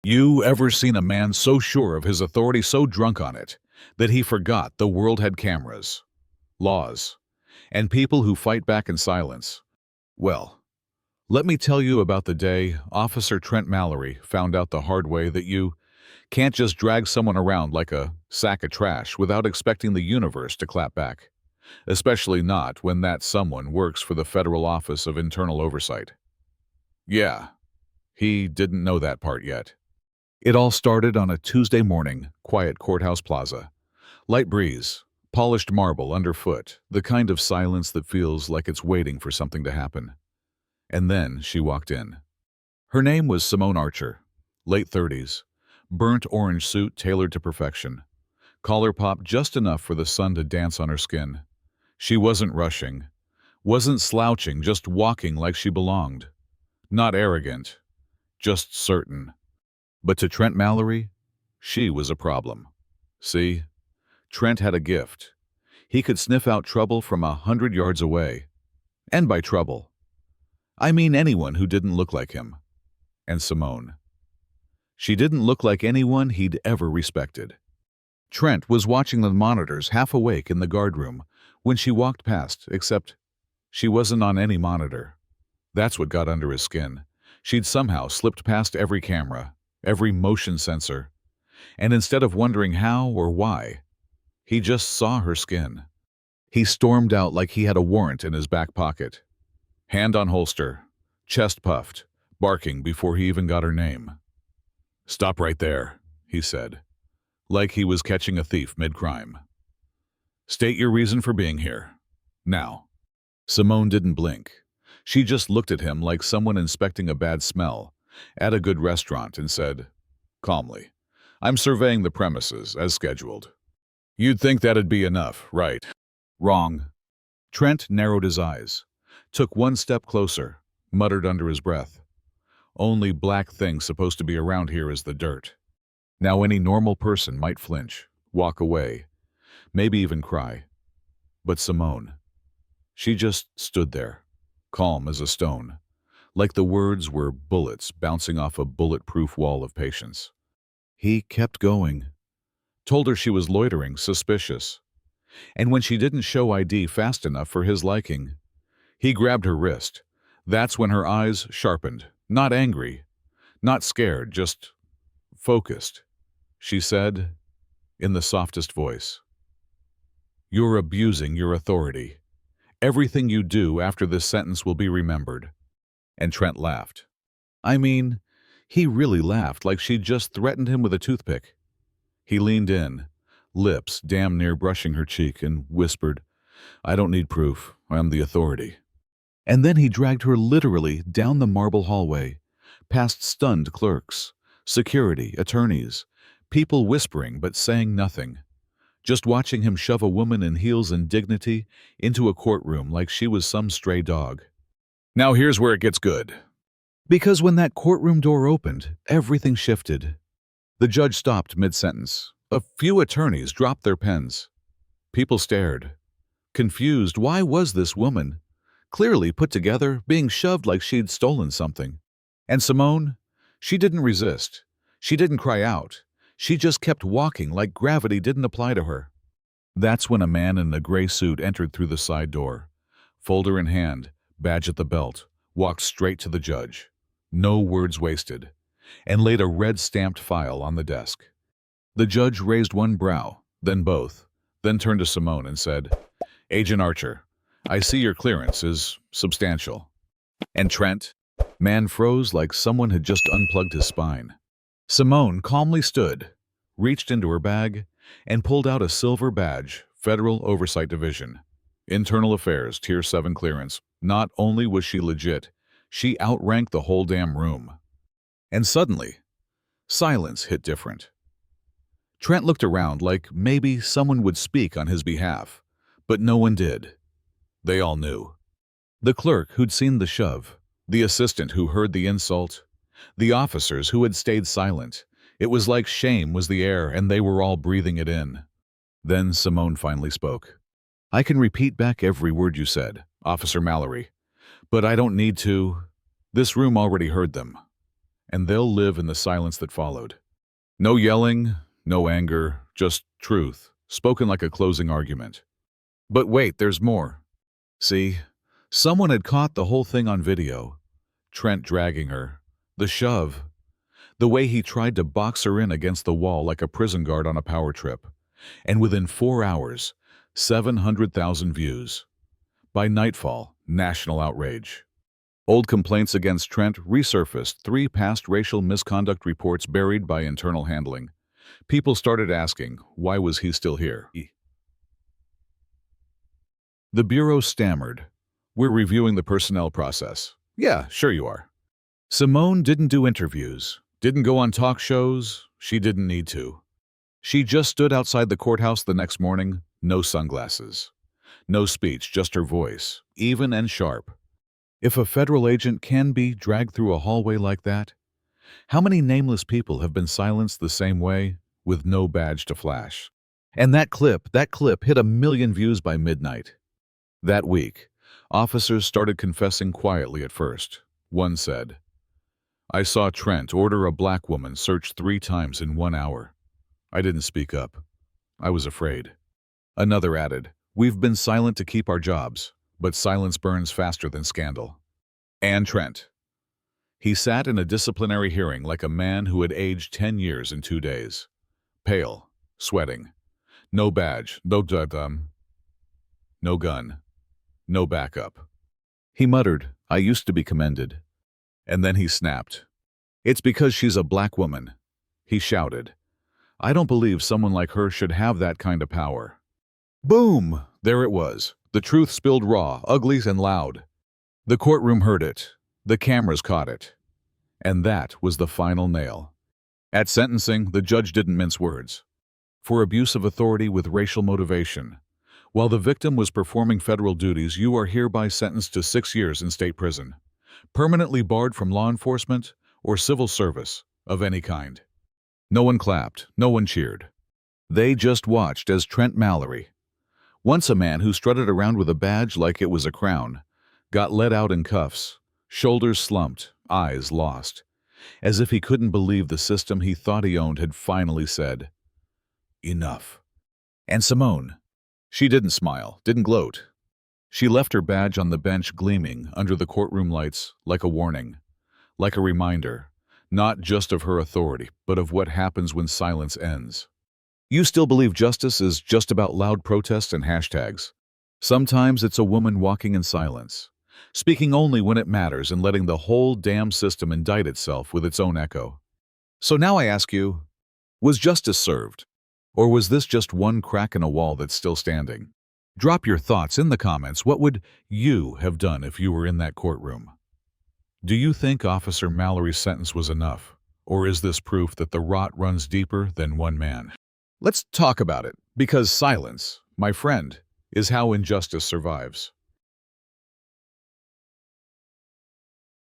You ever seen a man so sure of his authority, so drunk on it, that he forgot the world had cameras, laws, and people who fight back in silence? Well, let me tell you about the day Officer Trent Mallory found out the hard way that you can't just drag someone around like a sack of trash without expecting the universe to clap back, especially not when that someone works for the Federal Office of Internal Oversight. Yeah, he didn't know that part yet. It all started on a Tuesday morning, quiet courthouse plaza. Light breeze, polished marble underfoot, the kind of silence that feels like it's waiting for something to happen. And then she walked in. Her name was Simone Archer, late 30s, burnt orange suit tailored to perfection, collar popped just enough for the sun to dance on her skin. She wasn't rushing, wasn't slouching, just walking like she belonged. Not arrogant, just certain. But to Trent Mallory, she was a problem. See, Trent had a gift. He could sniff out trouble from 100 yards away. And by trouble, I mean anyone who didn't look like him. And Simone. She didn't look like anyone he'd ever respected. Trent was watching the monitors half awake in the guardroom when she walked past, except she wasn't on any monitor. That's what got under his skin. She'd somehow slipped past every camera, every motion sensor, and instead of wondering how or why, he just saw her skin. He stormed out like he had a warrant in his back pocket. Hand on holster, chest puffed, barking before he even got her name. "Stop right there," he said, like he was catching a thief mid-crime. "State your reason for being here. Now." Simone didn't blink. She just looked at him like someone inspecting a bad smell at a good restaurant and said, calmly, "I'm surveying the premises as scheduled." "You'd think that'd be enough, right?" "Wrong." Trent narrowed his eyes, took one step closer, muttered under his breath, "Only black thing supposed to be around here is the dirt." Now any normal person might flinch, walk away, maybe even cry. But Simone, she just stood there, calm as a stone, like the words were bullets bouncing off a bulletproof wall of patience. He kept going, told her she was loitering, suspicious. And when she didn't show ID fast enough for his liking, he grabbed her wrist. That's when her eyes sharpened, not angry, not scared, just focused. She said, in the softest voice, "You're abusing your authority. Everything you do after this sentence will be remembered." And Trent laughed. I mean, he really laughed like she'd just threatened him with a toothpick. He leaned in, lips damn near brushing her cheek, and whispered, "I don't need proof. I'm the authority." And then he dragged her literally down the marble hallway, past stunned clerks, security, attorneys, people whispering but saying nothing, just watching him shove a woman in heels and dignity into a courtroom like she was some stray dog. Now here's where it gets good. Because when that courtroom door opened, everything shifted. The judge stopped mid-sentence. A few attorneys dropped their pens. People stared, confused. Why was this woman, clearly put together, being shoved like she'd stolen something? And Simone, she didn't resist. She didn't cry out. She just kept walking like gravity didn't apply to her. That's when a man in a gray suit entered through the side door, folder in hand, badge at the belt, walked straight to the judge, no words wasted, and laid a red-stamped file on the desk. The judge raised one brow, then both, then turned to Simone and said, "Agent Archer, I see your clearance is substantial." And Trent, man froze like someone had just unplugged his spine. Simone calmly stood, reached into her bag, and pulled out a silver badge, Federal Oversight Division, Internal Affairs, Tier 7 clearance. Not only was she legit, she outranked the whole damn room. And suddenly, silence hit different. Trent looked around like maybe someone would speak on his behalf, but no one did. They all knew. The clerk who'd seen the shove, the assistant who heard the insult, the officers who had stayed silent. It was like shame was the air and they were all breathing it in. Then Simone finally spoke. "I can repeat back every word you said, Officer Mallory, but I don't need to. This room already heard them." and they'll live in the silence that followed. No yelling, no anger, just truth, spoken like a closing argument. But wait, there's more. See, someone had caught the whole thing on video. Trent dragging her, the shove, the way he tried to box her in against the wall like a prison guard on a power trip. And within 4 hours, 700,000 views. By nightfall, national outrage. Old complaints against Trent resurfaced, 3 past racial misconduct reports buried by internal handling. People started asking, why was he still here? The Bureau stammered. We're reviewing the personnel process. Yeah, sure you are. Simone didn't do interviews, didn't go on talk shows, she didn't need to. She just stood outside the courthouse the next morning, no sunglasses. No speech, just her voice, even and sharp. If a federal agent can be dragged through a hallway like that, how many nameless people have been silenced the same way, with no badge to flash? And that clip hit 1 million views by midnight. That week, officers started confessing quietly at first. One said, I saw Trent order a black woman searched 3 times in 1 hour. I didn't speak up. I was afraid. Another added, we've been silent to keep our jobs, but silence burns faster than scandal. And Trent. He sat in a disciplinary hearing like a man who had aged 10 years in 2 days. Pale, sweating. No badge, no gun, no backup. He muttered, I used to be commended. And then he snapped. It's because she's a black woman. He shouted. I don't believe someone like her should have that kind of power. Boom! There it was. The truth spilled raw, ugly, and loud. The courtroom heard it. The cameras caught it. And that was the final nail. At sentencing, the judge didn't mince words. For abuse of authority with racial motivation. While the victim was performing federal duties, you are hereby sentenced to 6 years in state prison, permanently barred from law enforcement or civil service of any kind. No one clapped, no one cheered. They just watched as Trent Mallory, once a man who strutted around with a badge like it was a crown, got let out in cuffs, shoulders slumped, eyes lost, as if he couldn't believe the system he thought he owned had finally said, enough. And Simone, she didn't smile, didn't gloat. She left her badge on the bench gleaming under the courtroom lights like a warning, like a reminder, not just of her authority, but of what happens when silence ends. You still believe justice is just about loud protests and hashtags. Sometimes it's a woman walking in silence, speaking only when it matters and letting the whole damn system indict itself with its own echo. So now I ask you, was justice served? Or was this just one crack in a wall that's still standing? Drop your thoughts in the comments. What would you have done if you were in that courtroom? Do you think Officer Mallory's sentence was enough? Or is this proof that the rot runs deeper than one man? Let's talk about it, because silence, my friend, is how injustice survives.